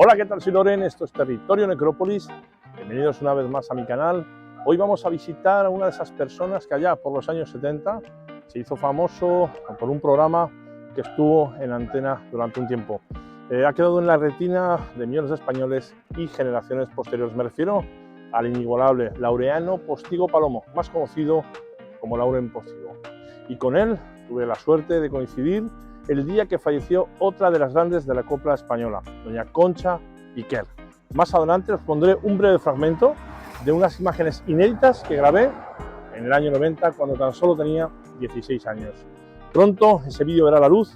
Hola, ¿qué tal? Soy Loren, esto es Territorio Necrópolis. Bienvenidos una vez más a mi canal. Hoy vamos a visitar a una de esas personas que allá por los años 70 se hizo famoso por un programa que estuvo en antena durante un tiempo. Ha quedado en la retina de millones de españoles y generaciones posteriores. Me refiero al inigualable Laureano Postigo Palomo, más conocido como Lauren Postigo. Y con él tuve la suerte de coincidir el día que falleció otra de las grandes de la copla española, doña Concha Piquer. Más adelante os pondré un breve fragmento de unas imágenes inéditas que grabé en el año 90 cuando tan solo tenía 16 años. Pronto ese vídeo verá la luz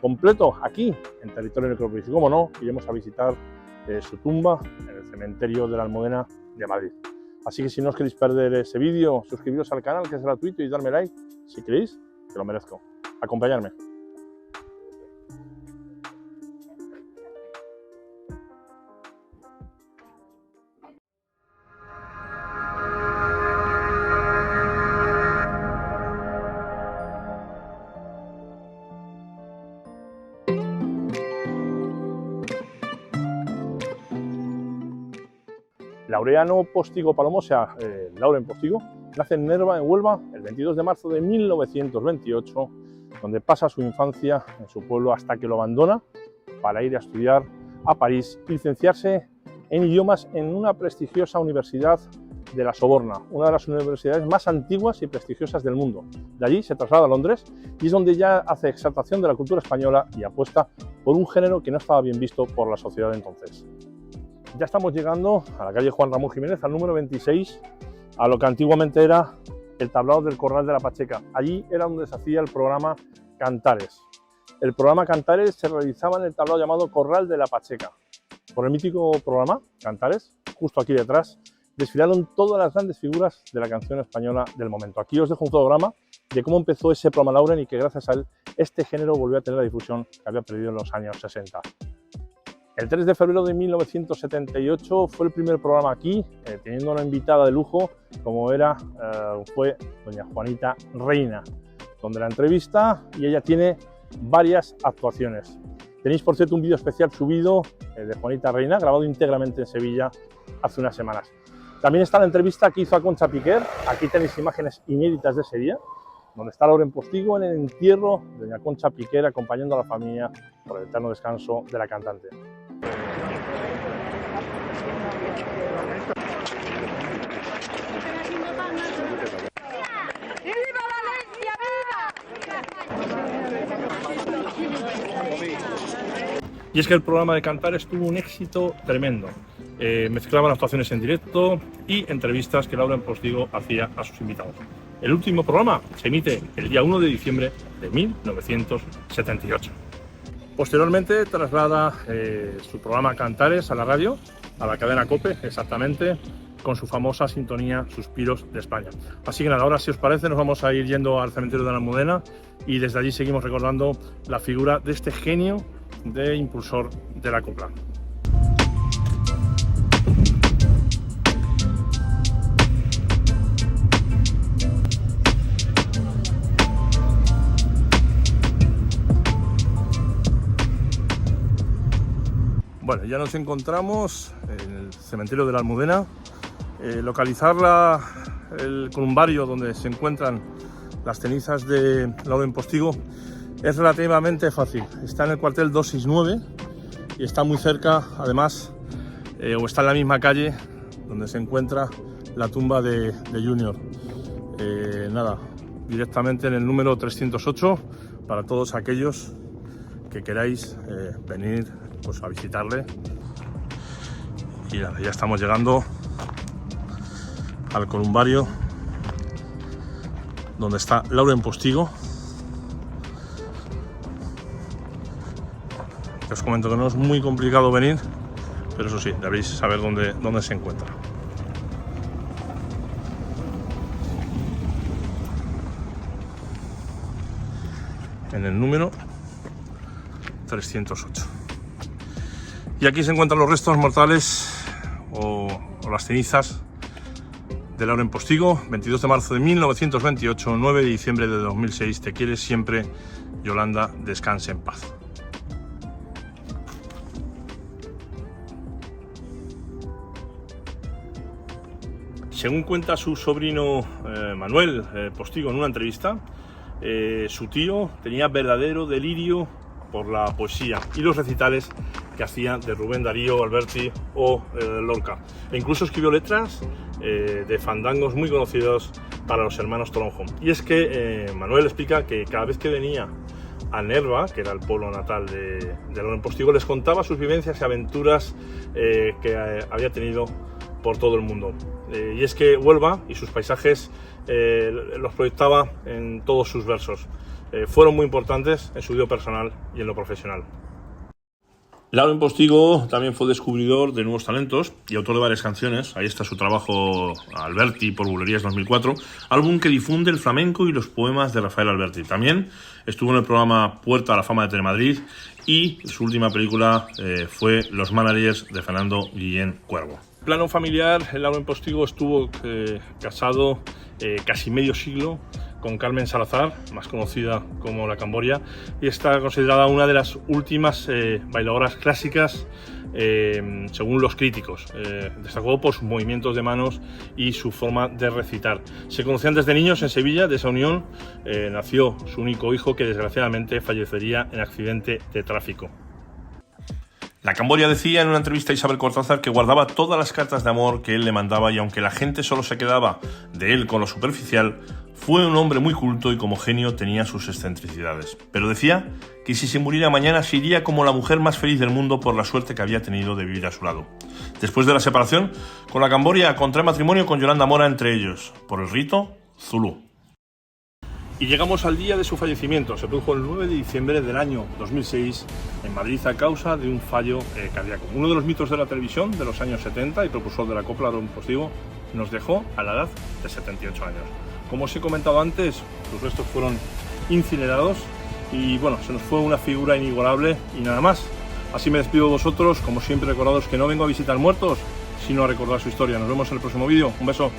completo aquí en Territorio Necrópolis y, como no, iremos a visitar su tumba en el cementerio de la Almudena de Madrid. Así que si no os queréis perder ese vídeo, suscribiros al canal, que es gratuito, y darme like si queréis, que lo merezco. Acompañadme. Laureano Postigo Palomo, o sea, Lauren Postigo, nace en Nerva, en Huelva, el 22 de marzo de 1928, donde pasa su infancia en su pueblo hasta que lo abandona para ir a estudiar a París y licenciarse en idiomas en una prestigiosa universidad de la Soborna, una de las universidades más antiguas y prestigiosas del mundo. De allí se traslada a Londres y es donde ya hace exaltación de la cultura española y apuesta por un género que no estaba bien visto por la sociedad de entonces. Ya estamos llegando a la calle Juan Ramón Jiménez, al número 26, a lo que antiguamente era el tablado del Corral de la Pacheca. Allí era donde se hacía el programa Cantares. El programa Cantares se realizaba en el tablado llamado Corral de la Pacheca. Por el mítico programa Cantares, justo aquí detrás, desfilaron todas las grandes figuras de la canción española del momento. Aquí os dejo un fotograma de cómo empezó ese programa Lauren y que gracias a él este género volvió a tener la difusión que había perdido en los años 60. El 3 de febrero de 1978 fue el primer programa aquí, teniendo una invitada de lujo como fue doña Juanita Reina, donde la entrevista y ella tiene varias actuaciones. Tenéis, por cierto, un vídeo especial subido de Juanita Reina, grabado íntegramente en Sevilla hace unas semanas. También está la entrevista que hizo a Concha Piquer. Aquí tenéis imágenes inéditas de ese día, donde está Lauren Postigo en el entierro de doña Concha Piquer, acompañando a la familia por el eterno descanso de la cantante. ¡Viva Valencia, viva! Y es que el programa de Cantares tuvo un éxito tremendo. Mezclaban actuaciones en directo y entrevistas que Lauren Postigo hacía a sus invitados. El último programa se emite el día 1 de diciembre de 1978. Posteriormente traslada su programa Cantares a la radio, a la cadena COPE, exactamente, con su famosa sintonía Suspiros de España. Así que nada, ahora, si os parece, nos vamos a ir yendo al cementerio de la Almudena y desde allí seguimos recordando la figura de este genio de impulsor de la copla. Bueno, ya nos encontramos en el cementerio de la Almudena. Localizar el columbario donde se encuentran las cenizas de Lauren Postigo es relativamente fácil. Está en el cuartel 269 y está muy cerca, además, o está en la misma calle donde se encuentra la tumba de Junior. Nada, directamente en el número 308 para todos aquellos que queráis venir pues a visitarle. Y nada, ya estamos llegando al columbario donde está Lauren Postigo. Os comento que no es muy complicado venir, pero eso sí, debéis saber dónde se encuentra. En el número 308. Y aquí se encuentran los restos mortales o las cenizas de Lauren Postigo, 22 de marzo de 1928, 9 de diciembre de 2006. Te quieres siempre, Yolanda, descanse en paz. Según cuenta su sobrino Manuel Postigo en una entrevista, su tío tenía verdadero delirio por la poesía y los recitales que hacía de Rubén Darío, Alberti o Lorca. E incluso escribió letras de fandangos muy conocidos para los hermanos Toronjo. Y es que Manuel explica que cada vez que venía a Nerva, que era el pueblo natal de Lauren Postigo, les contaba sus vivencias y aventuras que había tenido por todo el mundo. Y es que Huelva y sus paisajes los proyectaba en todos sus versos. Fueron muy importantes en su vida personal y en lo profesional. Lauren Postigo también fue descubridor de nuevos talentos y autor de varias canciones. Ahí está su trabajo Alberti por Bulerías 2004, álbum que difunde el flamenco y los poemas de Rafael Alberti. También estuvo en el programa Puerta a la Fama de Telemadrid y su última película fue Los Managers de Fernando Guillén Cuervo. En plano familiar, Lauren Postigo estuvo casado casi medio siglo con Carmen Salazar, más conocida como La Camboria, y está considerada una de las últimas bailadoras clásicas según los críticos. Destacó por sus movimientos de manos y su forma de recitar. Se conocían desde niños en Sevilla. De esa unión nació su único hijo, que desgraciadamente fallecería en accidente de tráfico. La Camboria decía en una entrevista a Isabel Cortázar que guardaba todas las cartas de amor que él le mandaba, y aunque la gente solo se quedaba de él con lo superficial, fue un hombre muy culto y como genio tenía sus excentricidades. Pero decía que si se muriera mañana se iría como la mujer más feliz del mundo por la suerte que había tenido de vivir a su lado. Después de la separación, con la Camboria contrae matrimonio con Yolanda Mora, entre ellos, por el rito zulú. Y llegamos al día de su fallecimiento. Se produjo el 9 de diciembre del año 2006 en Madrid a causa de un fallo cardíaco. Uno de los mitos de la televisión de los años 70 y propulsor de la copla, Lauren Postigo, nos dejó a la edad de 78 años. Como os he comentado antes, sus restos fueron incinerados y bueno, se nos fue una figura inigualable y nada más. Así me despido de vosotros, como siempre recordados que no vengo a visitar muertos, sino a recordar su historia. Nos vemos en el próximo vídeo. Un beso.